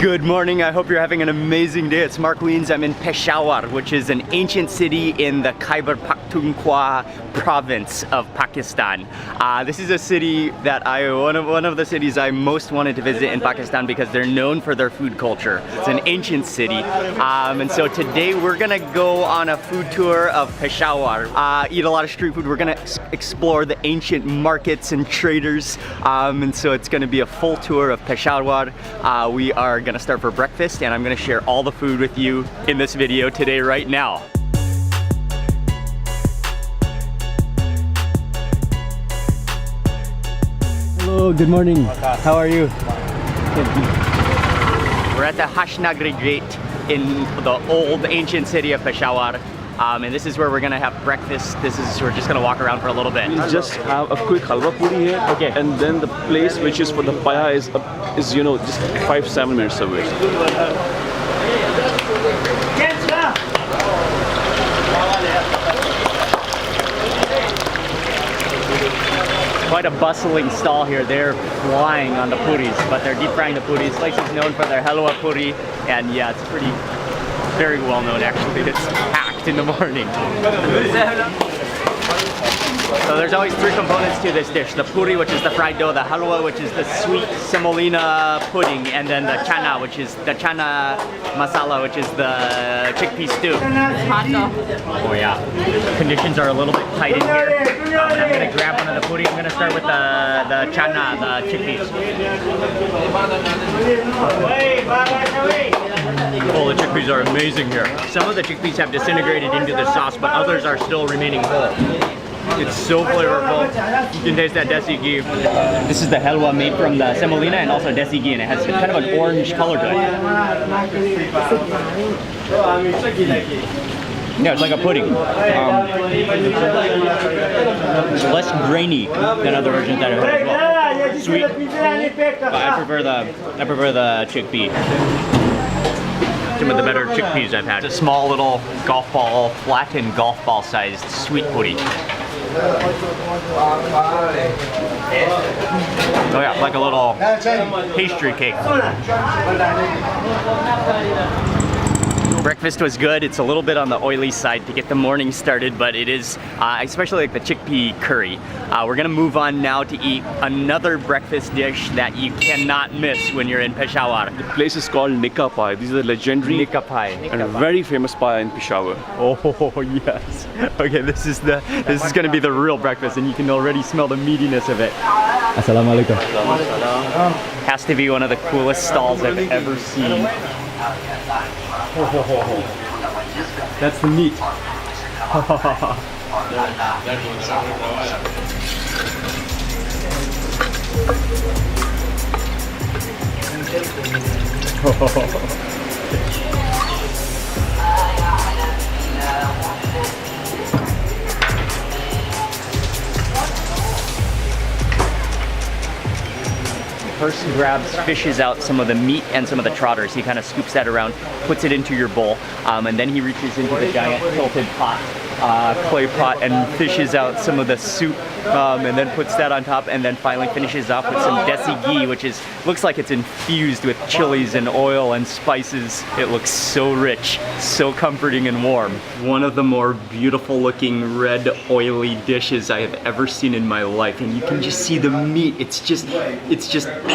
Good morning, I hope you're having an amazing day. It's Mark Wiens. I'm in Peshawar, which is an ancient city in the Khyber Pakhtunkhwa province of Pakistan. This is a city that one of the cities I most wanted to visit in Pakistan because they're known for their food culture. It's an ancient city. And so today we're gonna go on a food tour of Peshawar, eat a lot of street food. We're gonna explore the ancient markets and traders. And so it's gonna be a full tour of Peshawar. We are gonna start for breakfast and I'm gonna share all the food with you in this video today right now. Hello, good morning. How are you? We're at the Hashnagri Gate in the old ancient city of Peshawar. And this is where we're gonna have breakfast. We're just gonna walk around for a little bit. We just have a quick halwa puri here. Okay. And then the place which is for the PAYA is you know, just 5-7 minutes away. Quite a bustling stall here. They're flying on the puris, but they're deep frying the puris. This place is known for their halwa puri, and yeah, it's very well known actually. It's packed in the morning. So there's always three components to this dish. The puri, which is the fried dough, the halwa, which is the sweet semolina pudding, and then the chana, which is the chana masala, which is the chickpea stew. Oh yeah, conditions are a little bit tight in here. I'm gonna grab one of the puri. I'm gonna start with the chana, the chickpeas. Oh, the chickpeas are amazing here. Some of the chickpeas have disintegrated into the sauce, but others are still remaining whole. It's so flavorful. You can taste that desi ghee. This is the halwa made from the semolina and also desi ghee, and it has kind of an orange color to it. Yeah, it's like a pudding. It's less grainy than other versions that I've had as well. Sweet, but I prefer the chickpea. Some of the better chickpeas I've had. It's a small little golf ball, flattened golf ball sized sweet puri. Oh yeah, like a little pastry cake. Breakfast was good. It's a little bit on the oily side to get the morning started, but it is, especially like the chickpea curry. We're gonna move on now to eat another breakfast dish that you cannot miss when you're in Peshawar. The place is called Nikka Pie. These are legendary Nikka Pie. and a very famous pie in Peshawar. Oh yes. Okay, this is gonna be the real breakfast, and you can already smell the meatiness of it. Assalamu alaikum. Has to be one of the coolest stalls I've ever seen. That's the meat. First fishes out some of the meat and some of the trotters. He kind of scoops that around, puts it into your bowl, and then he reaches into the giant tilted pot, clay pot, and fishes out some of the soup, and then puts that on top, and then finally finishes off with some desi ghee, which looks like it's infused with chilies and oil and spices. It looks so rich, so comforting and warm. One of the more beautiful looking red oily dishes I have ever seen in my life, and you can just see the meat. It's just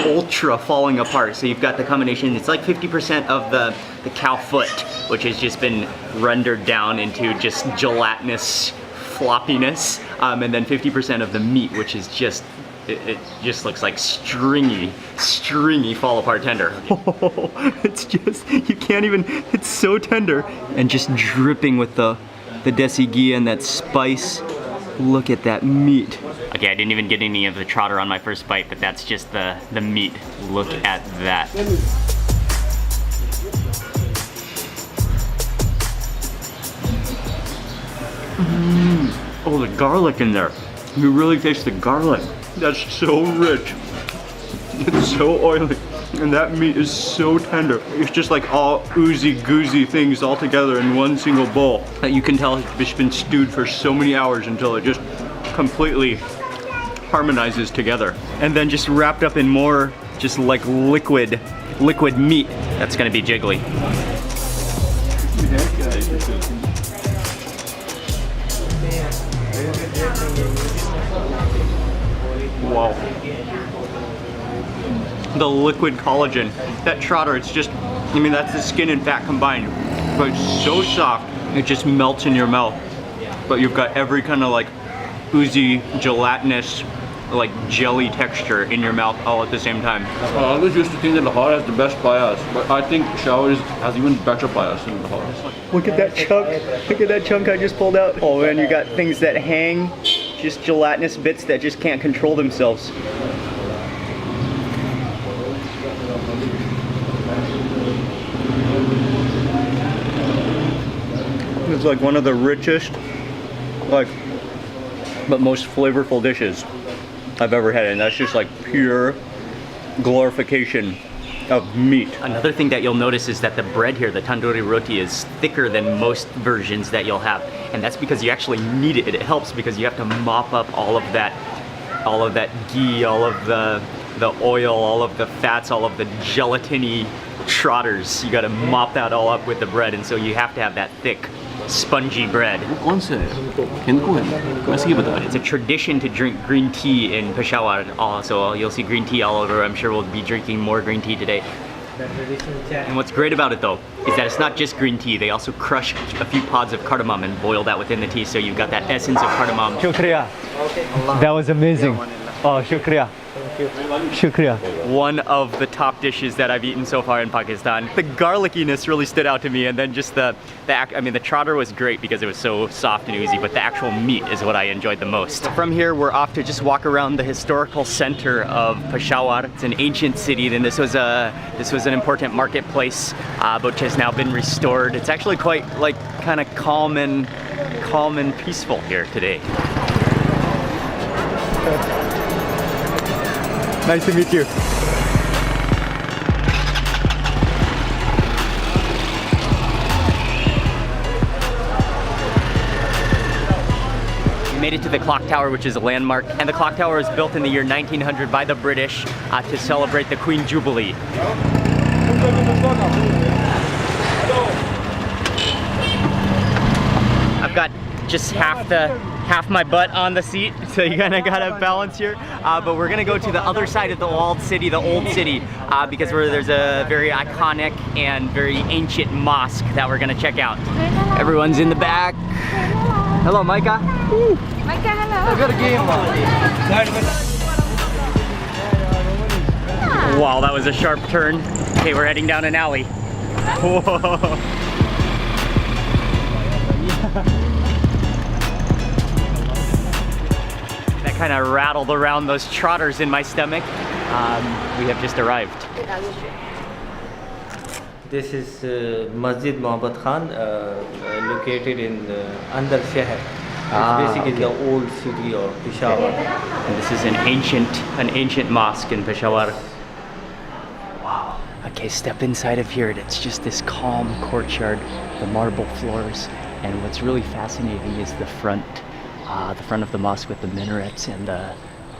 ultra falling apart. So you've got the combination, it's like 50% of the cow foot, which has just been rendered down into just gelatinous floppiness, and then 50% of the meat, which is just, it just looks like stringy fall apart tender. It's just, you can't even, it's so tender and just dripping with the desi ghee and that spice. Look at that meat. Okay, I didn't even get any of the trotter on my first bite, but that's just the meat. Look at that. Oh, the garlic in there. You really taste the garlic. That's so rich. It's so oily. And that meat is so tender. It's just like all oozy goozy things all together in one single bowl. That you can tell it's been stewed for so many hours until it just completely harmonizes together. And then just wrapped up in more just like liquid liquid meat that's gonna be jiggly. Wow. The liquid collagen. That trotter, it's just, I mean, that's the skin and fat combined. But it's so soft, it just melts in your mouth. But you've got every kind of like oozy, gelatinous, like jelly texture in your mouth all at the same time. I always used to think that Lahore has the best payas, but I think Peshawar has even better payas than Lahore. Look at that chunk. Look at that chunk I just pulled out. Oh man, you got things that hang, just gelatinous bits that just can't control themselves. It's like one of the richest, like, but most flavorful dishes I've ever had, and that's just like pure glorification of meat. Another thing that you'll notice is that the bread here, the tandoori roti, is thicker than most versions that you'll have, and that's because you actually need it. It helps because you have to mop up all of that ghee, all of the oil, all of the fats, all of the gelatiny trotters. You got to mop that all up with the bread, and so you have to have that thick, spongy bread. It's a tradition to drink green tea in Peshawar. So you'll see green tea all over. I'm sure we'll be drinking more green tea today. And what's great about it though is that it's not just green tea. They also crush a few pods of cardamom and boil that within the tea, so you've got that essence of cardamom. Shukriya. That was amazing. Oh, shukriya. Shukriya. One of the top dishes that I've eaten so far in Pakistan. The garlickiness really stood out to me, and then just I mean, the trotter was great because it was so soft and oozy, but the actual meat is what I enjoyed the most. From here, we're off to just walk around the historical center of Peshawar. It's an ancient city, and this was an important marketplace, which has now been restored. It's actually quite like kind of calm and peaceful here today. Nice to meet you. We made it to the clock tower, which is a landmark, and the clock tower was built in the year 1900 by the British to celebrate the Queen Jubilee. I've got just half my butt on the seat, so you kind of gotta balance here. But we're gonna go to the other side of the walled city, the old city, because there's a very iconic and very ancient mosque that we're gonna check out. Everyone's in the back. Hello, Micah. Micah, hello. I've got a game. Wow, that was a sharp turn. Okay, we're heading down an alley. Whoa. Kind of rattled around those trotters in my stomach. We have just arrived. This is Masjid Mohammed Khan, located in Andar Sheher. It's basically the old city of Peshawar. And this is an ancient mosque in Peshawar. Wow. Okay, step inside of here, and it's just this calm courtyard, the marble floors, and what's really fascinating is the front of the mosque with the minarets and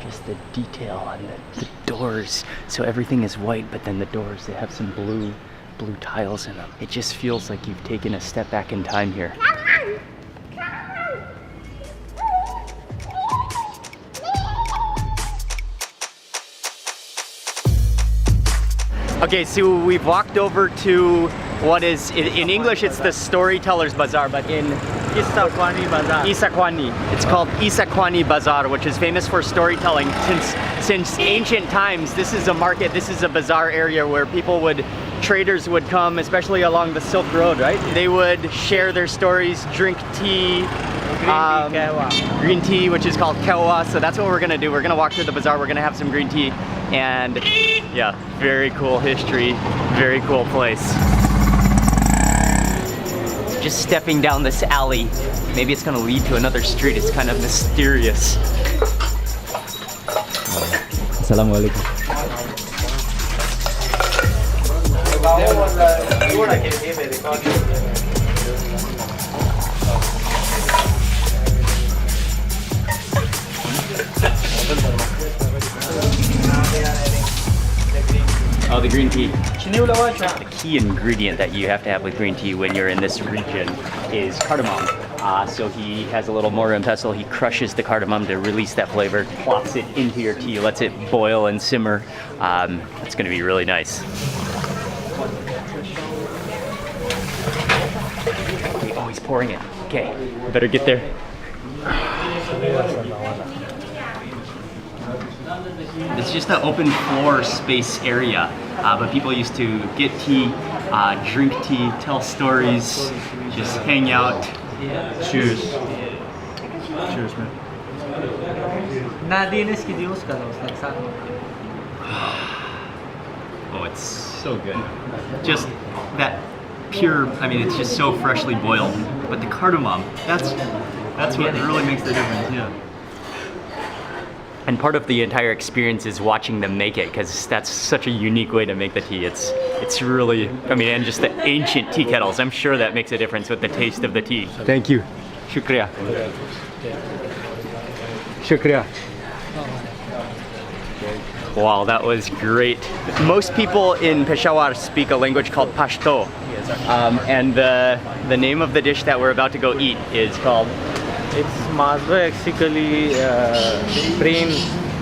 just the detail on the doors. So everything is white, but then the doors, they have some blue tiles in them. It just feels like you've taken a step back in time here. Okay, so we've walked over to what is, in English it's the Storytellers Bazaar, but in Isakwani Bazaar. Isakwani. It's called Isakwani Bazaar, which is famous for storytelling. Since ancient times, this is a market, this is a bazaar area where traders would come, especially along the Silk Road, right? They would share their stories, drink tea, green tea, which is called kewa. So that's what we're gonna do. We're gonna walk through the bazaar, we're gonna have some green tea, and yeah, very cool history, very cool place. Just stepping down this alley, maybe it's gonna lead to another street. It's kind of mysterious. Assalamualaikum. Oh, the green tea. The key ingredient that you have to have with green tea when you're in this region is cardamom. So he has a little mortar and pestle. He crushes the cardamom to release that flavor, plops it into your tea, lets it boil and simmer. It's going to be really nice. Oh, he's pouring it. Okay, better get there. It's just an open floor space area, but people used to get tea, drink tea, tell stories, just hang out. Cheers. Cheers, man. Oh, it's so good. Just that pure, I mean, it's just so freshly boiled. But the cardamom, that's what really makes the difference, yeah. And part of the entire experience is watching them make it, because that's such a unique way to make the tea. It's really, I mean, and just the ancient tea kettles, I'm sure that makes a difference with the taste of the tea. Thank you. Shukriya. Shukriya. Wow, that was great. Most people in Peshawar speak a language called Pashto. And the name of the dish that we're about to go eat is called? It's mazba, basically brain,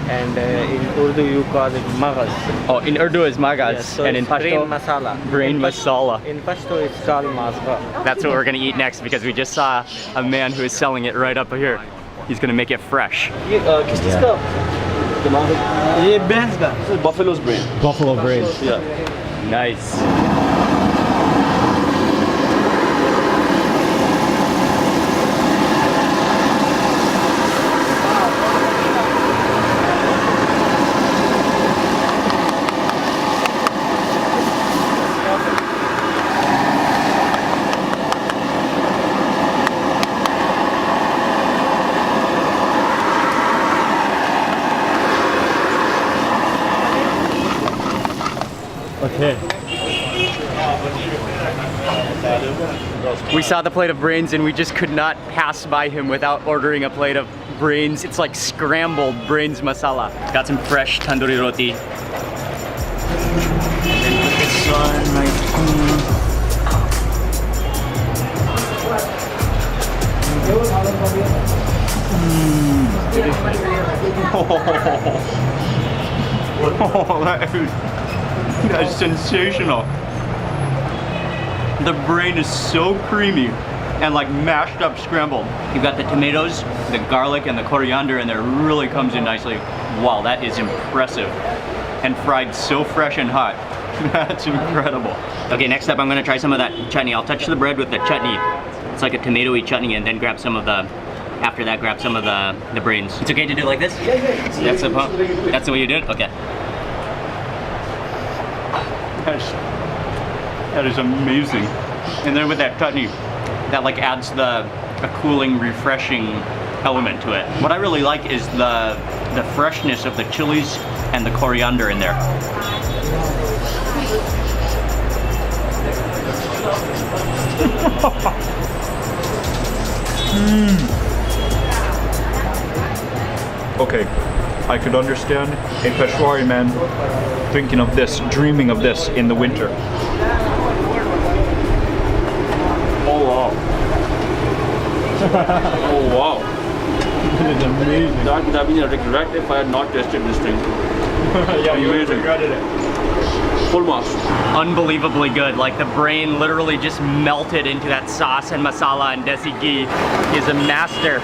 and in Urdu you call it maghaz. Oh, in Urdu is maghaz, Yes, so and in it's Pashto? brain masala. Brain masala. In Pashto it's called mazba. That's what we're gonna eat next, because we just saw a man who is selling it right up here. He's gonna make it fresh. Buffalo's brain. Buffalo brain. Yeah. Nice. Okay. We saw the plate of brains and we just could not pass by him without ordering a plate of brains. It's like scrambled brains masala. Got some fresh tandoori roti. That's sensational. The brain is so creamy and like mashed up scrambled. You've got the tomatoes, the garlic, and the coriander, and it really comes in nicely. Wow, that is impressive. And fried so fresh and hot. That's incredible. Okay, next up I'm gonna try some of that chutney. I'll touch the bread with the chutney. It's like a tomatoey chutney, and then grab some of the, after that grab some of the brains. It's okay to do it like this? Yeah. That's the way you do it? Okay. That is amazing. And then with that chutney, that like adds a cooling, refreshing element to it. What I really like is the freshness of the chilies and the coriander in there. Okay, I could understand a Peshawari man thinking of this, dreaming of this in the winter. Oh wow. Oh wow. That is amazing. That would have been a regret if I had not tasted this thing. Yeah, you regretted it. Full marks. Unbelievably good. Like the brain literally just melted into that sauce and masala and desi ghee. He is a master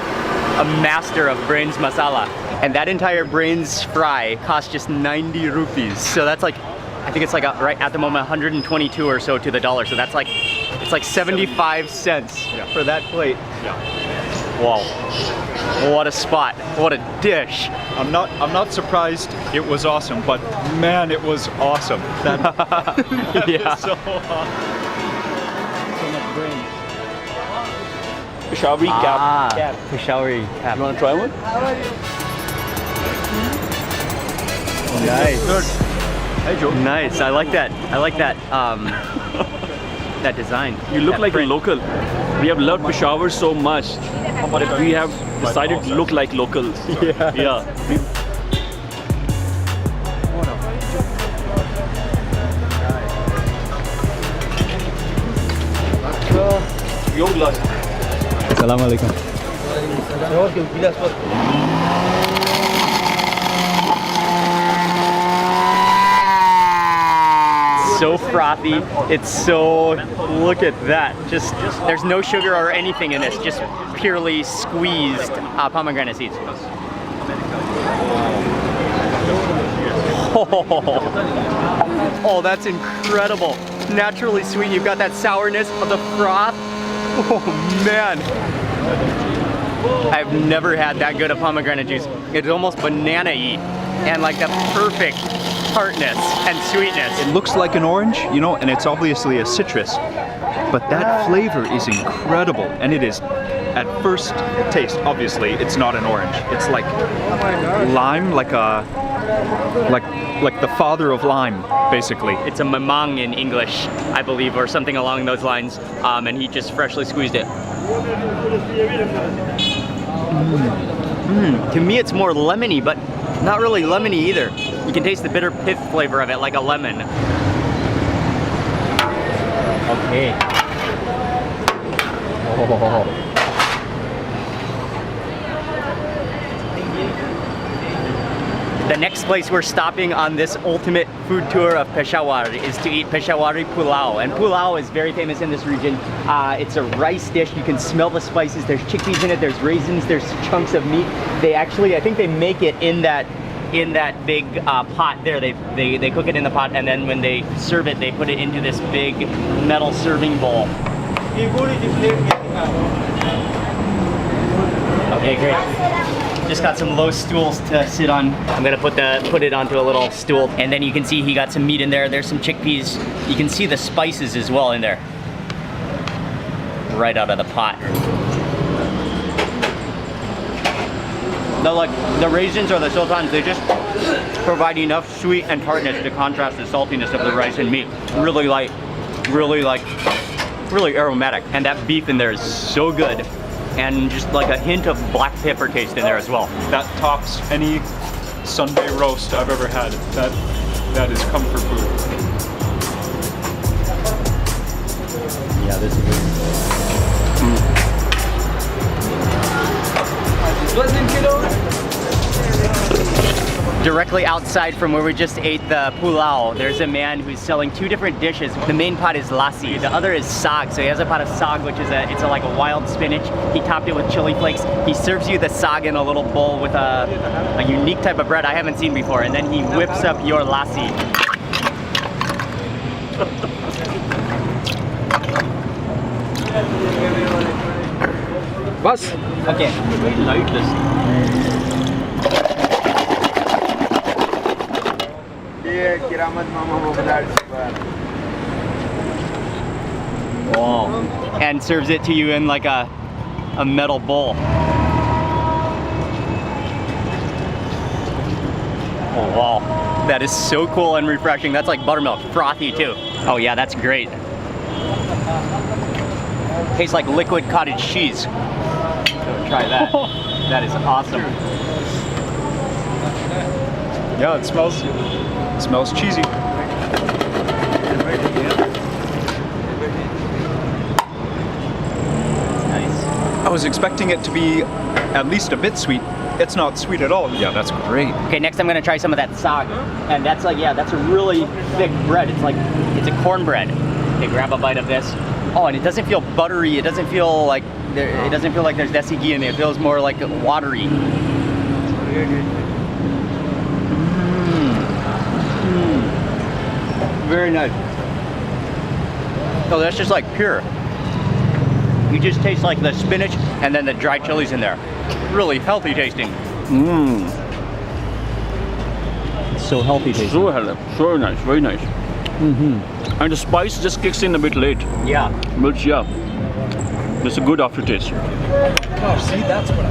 of brains masala. And that entire brains fry costs just 90 rupees. So that's like, I think it's like right at the moment 122 or so to the dollar. So that's like, it's like 75 cents for that plate. Yeah. Wow. What a spot. What a dish. I'm not surprised it was awesome, but man, it was awesome. That Yeah. is so awesome. So much brain. Peshawari cap. Peshawari cap. You want to try one? Nice. Good. Hey Joe. Nice. I like that. I like that. That design. You look that like print. a local. We have loved Peshawar so much. We have decided to look like locals. Yeah. your glass. Assalamu alaikum. So frothy. It's so, look at that. Just, there's no sugar or anything in this, just purely squeezed pomegranate seeds. Oh, that's incredible. Naturally sweet. You've got that sourness of the froth. Oh man. I've never had that good of pomegranate juice. It's almost banana-y and like the perfect tartness and sweetness. It looks like an orange, you know, and it's obviously a citrus, but that flavor is incredible, and it is, at first taste, obviously, it's not an orange. It's like lime, like the father of lime, basically. It's a mamang in English, I believe, or something along those lines, and he just freshly squeezed it. To me, it's more lemony, but not really lemony either. You can taste the bitter pith flavor of it, like a lemon. Okay. Oh. The next place we're stopping on this ultimate food tour of Peshawar is to eat Peshawari Pulao. And Pulao is very famous in this region. It's a rice dish. You can smell the spices. There's chickpeas in it. There's raisins. There's chunks of meat. They actually, I think they make it in that big pot there. They cook it in the pot, and then when they serve it, they put it into this big metal serving bowl. Okay, great. Just got some low stools to sit on. I'm gonna put it onto a little stool, and then you can see he got some meat in there. There's some chickpeas. You can see the spices as well in there, right out of the pot. The raisins or the sultans, they just provide enough sweet and tartness to contrast the saltiness of the rice and meat. Really light, really aromatic, and that beef in there is so good. And just like a hint of black pepper taste in there as well. That tops any Sunday roast I've ever had. That is comfort food. Yeah, this is good. Directly outside from where we just ate the pulao, there's a man who's selling two different dishes. The main pot is lassi, the other is sag. So he has a pot of sag, which is like a wild spinach. He topped it with chili flakes. He serves you the sag in a little bowl with a unique type of bread I haven't seen before, and then he whips up your lassi. Bus. Okay, light this. Wow. And serves it to you in like a metal bowl. Oh wow, that is so cool and refreshing. That's like buttermilk, frothy too. Oh yeah, that's great. Tastes like liquid cottage cheese. So try that. That is awesome. Yeah, it smells cheesy. Nice. I was expecting it to be at least a bit sweet. It's not sweet at all. Yeah, that's great. Okay, next I'm gonna try some of that sag. And that's like, yeah, that's a really thick bread. It's a cornbread. Okay, grab a bite of this. Oh, and it doesn't feel buttery. It doesn't feel like there's desi ghee in it. It feels more like watery. Very nice. Oh, that's just like pure. You just taste like the spinach and then the dried chilies in there. Really healthy tasting. So healthy tasting. So healthy, so nice, very nice. And the spice just kicks in a bit late. Yeah. But yeah, it's a good aftertaste. Oh, see, that's what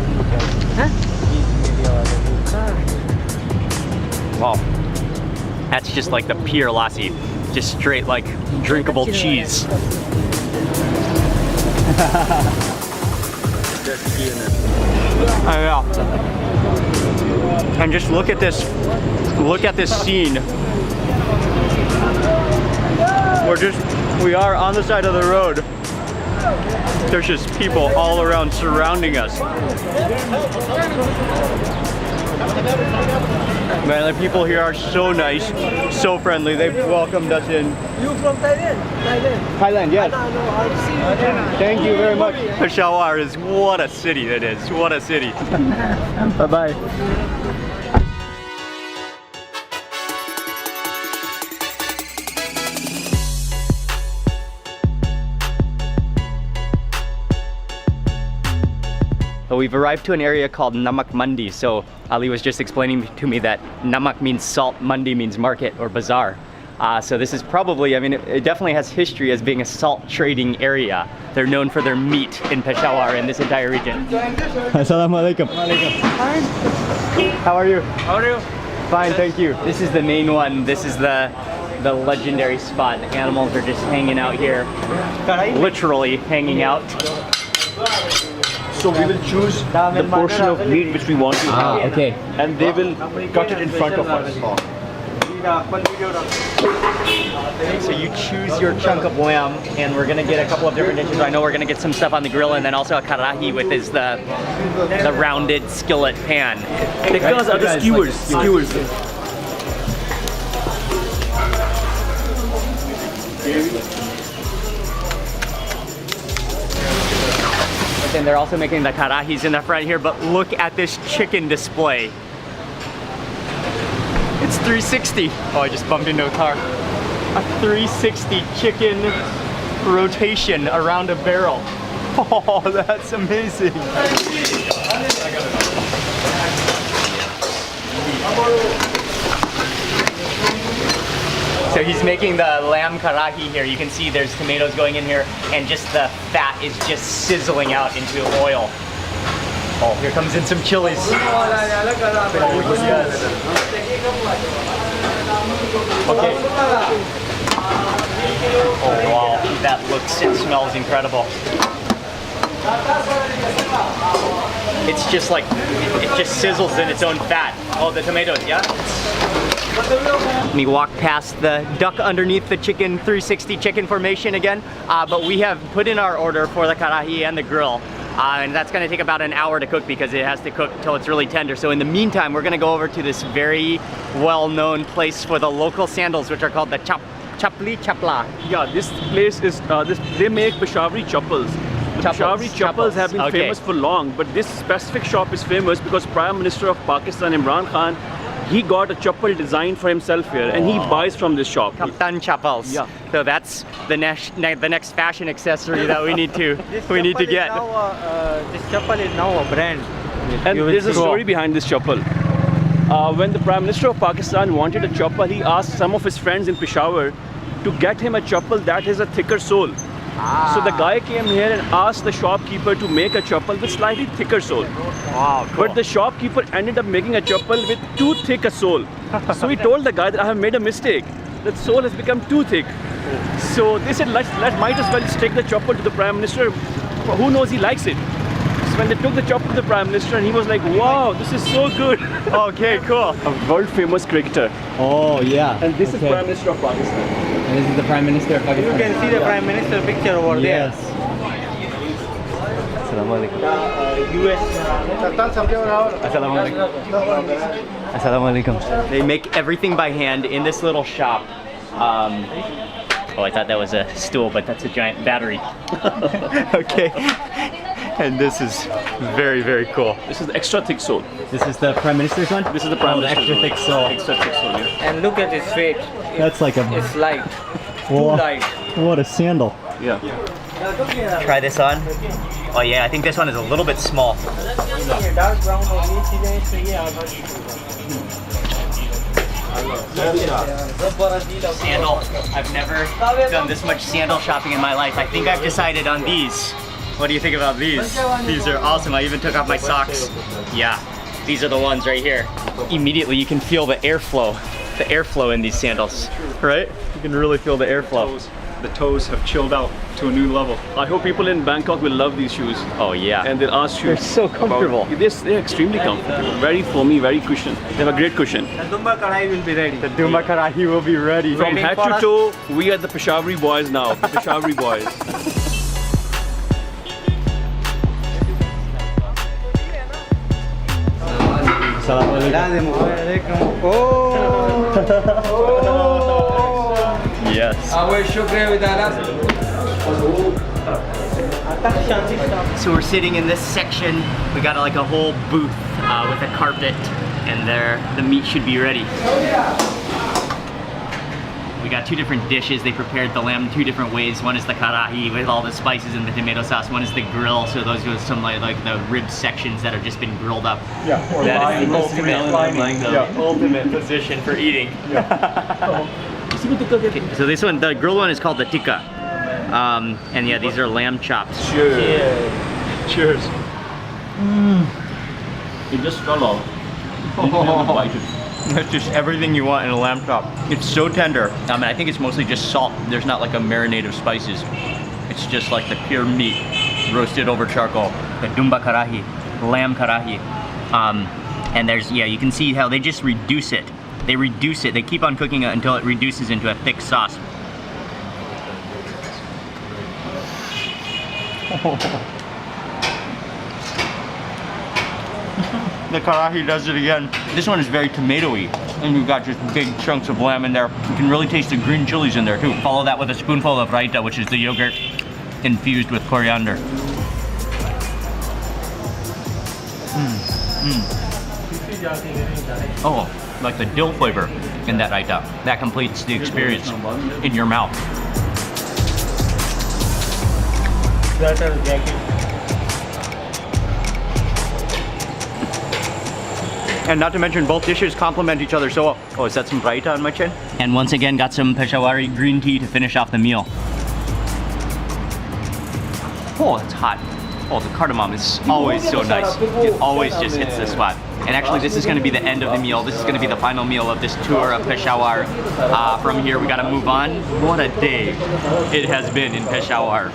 Wow. That's just like the pure lassi. Just straight like drinkable cheese. Yeah. And just look at this scene. We are on the side of the road, There's just people all around surrounding us. Man, the people here are so nice, so friendly. They've welcomed us in. You from Thailand? Thailand, yes. I'll see you. Thank you very much. Peshawar is, what a city it is. What a city. Bye-bye. We've arrived to an area called Namak Mundi. So Ali was just explaining to me that Namak means salt, Mundi means market or bazaar. So this is probably, I mean, it definitely has history as being a salt trading area. They're known for their meat in Peshawar in this entire region. Assalamu alaikum. How are you? How are you? Fine, thank you. This is the main one. This is the legendary spot. The animals are just hanging out here. Literally hanging out. So we will choose the portion of meat which we want to have. Okay. And they will cut it in front of us. So you choose your chunk of lamb, and we're gonna get a couple of different dishes. I know we're gonna get some stuff on the grill, and then also a karahi, with is the rounded skillet pan. Tikkas are the skewers. Skewers. And they're also making the karahis in the front here, but look at this chicken display. It's 360. Oh, I just bumped into a car. A 360 chicken rotation around a barrel. Oh, that's amazing. So he's making the lamb karahi here. You can see there's tomatoes going in here, and just the fat is just sizzling out into oil. Oh, here comes in some chilies. Oh, yes. Okay. Oh, wow. That looks and smells incredible. It's just like, it just sizzles in its own fat. Oh, the tomatoes, yeah? We walk past the duck underneath the chicken 360 chicken formation again, but we have put in our order for the karahi and the grill, and that's going to take about an hour to cook because it has to cook till it's really tender. So in the meantime, we're going to go over to this very well-known place for the local sandals, which are called the chapli chapla. Yeah, this place is, they make Peshawari chappals. Peshawari chappals have been famous for long, but this specific shop is famous because Prime Minister of Pakistan, Imran Khan, he got a chappal designed for himself here, and he buys from this shop. Kaptan chappals. Yeah. So that's the next fashion accessory that we need to get. This chappal is now a brand. And there's a story behind this chappal. When the Prime Minister of Pakistan wanted a chappal, he asked some of his friends in Peshawar to get him a chappal that has a thicker sole. So the guy came here and asked the shopkeeper to make a chappal with slightly thicker sole. Wow, cool. But the shopkeeper ended up making a chappal with too thick a sole. So he told the guy that I have made a mistake. The sole has become too thick. So they said, might as well just take the chappal to the Prime Minister. Who knows, he likes it. So when they took the chappal to the Prime Minister, and he was like, wow, this is so good. Okay, cool. A world famous cricketer. Oh, yeah. And this is Prime Minister of Pakistan. And this is the Prime Minister of Pakistan. You can see the Prime Minister picture over there. Yes. Assalamu alaikum. Assalamu alaikum. They make everything by hand in this little shop. Oh, I thought that was a stool, but that's a giant battery. Okay. And this is very, very cool. This is the extra thick sole. This is the Prime Minister's one? This is the Prime Minister's extra one. thick sole. Extra thick sole, yeah. And look at his feet. That's like a... It's light. Too light. What a sandal. Yeah. Try this on. Oh yeah, I think this one is a little bit small. Sandal. I've never done this much sandal shopping in my life. I think I've decided on these. What do you think about these? These are awesome. I even took off my socks. Yeah, these are the ones right here. Immediately you can feel the airflow in these sandals, right? You can really feel the airflow. The toes have chilled out to a new level. I hope people in Bangkok will love these shoes. Oh yeah. And they'll ask you. They're so comfortable. They're extremely comfortable. Very foamy, very cushion. They have a great cushion. The Dumba Kadai will be ready. The Dumba Karahi will be ready. From head to toe, we are the Peshawari boys now. The Peshawari boys. Yes. So we're sitting in this section. We got like a whole booth with a carpet, and there the meat should be ready. We got two different dishes. They prepared the lamb two different ways. One is the karahi with all the spices and the tomato sauce. One is the grill, so those are some like the rib sections that have just been grilled up. Yeah, or that is the ultimate position for eating. Okay, so this one, the grilled one is called the tikka. And yeah, these are lamb chops. Cheers. Cheers. It just fell off. Didn't even bite it. That's just everything you want in a lamb chop. It's so tender. And I think it's mostly just salt. There's not like a marinade of spices. It's just like the pure meat roasted over charcoal. The dumba karahi, lamb karahi. And there's, yeah, you can see how they just reduce it. They reduce it. They keep on cooking it until it reduces into a thick sauce. The karahi does it again. This one is very tomatoey, and you've got just big chunks of lamb in there. You can really taste the green chilies in there too. Follow that with a spoonful of raita, which is the yogurt infused with coriander. Oh, like the dill flavor in that raita. That completes the experience in your mouth. And not to mention, both dishes complement each other so well. Oh, is that some raita on my chin? And once again, got some Peshawari green tea to finish off the meal. Oh, it's hot. Oh, the cardamom is always so nice. It always just hits the spot. And actually, this is going to be the end of the meal. This is going to be the final meal of this tour of Peshawar. From here, we got to move on. What a day it has been in Peshawar.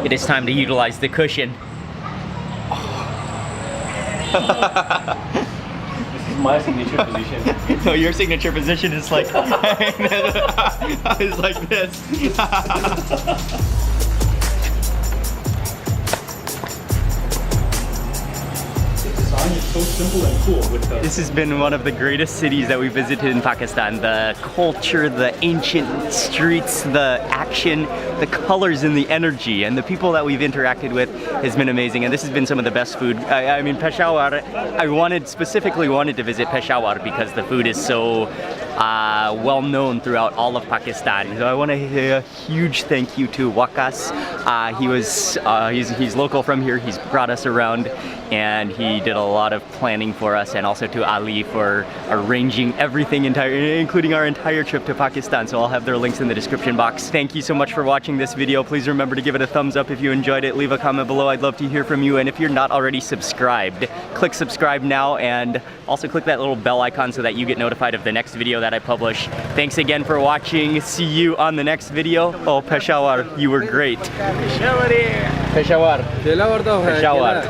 It is time to utilize the cushion. This is my signature position. No, your signature position is like, is like this. So simple and cool with the This has been one of the greatest cities that we visited in Pakistan. The culture, the ancient streets, the action, the colors and the energy, and the people that we've interacted with has been amazing. And this has been some of the best food. I mean, Peshawar, I specifically wanted to visit Peshawar because the food is so well known throughout all of Pakistan. So I want to say a huge thank you to Waqas. He's local from here. He's brought us around, and he did a lot of planning for us, and also to Ali for arranging everything, including our entire trip to Pakistan. So I'll have their links in the description box. Thank you so much for watching this video. Please remember to give it a thumbs up if you enjoyed it. Leave a comment below. I'd love to hear from you. And if you're not already subscribed, click subscribe now, and also click that little bell icon so that you get notified of the next video that I publish. Thanks again for watching. See you on the next video. Oh, Peshawar, you were great. Peshawar. Peshawar.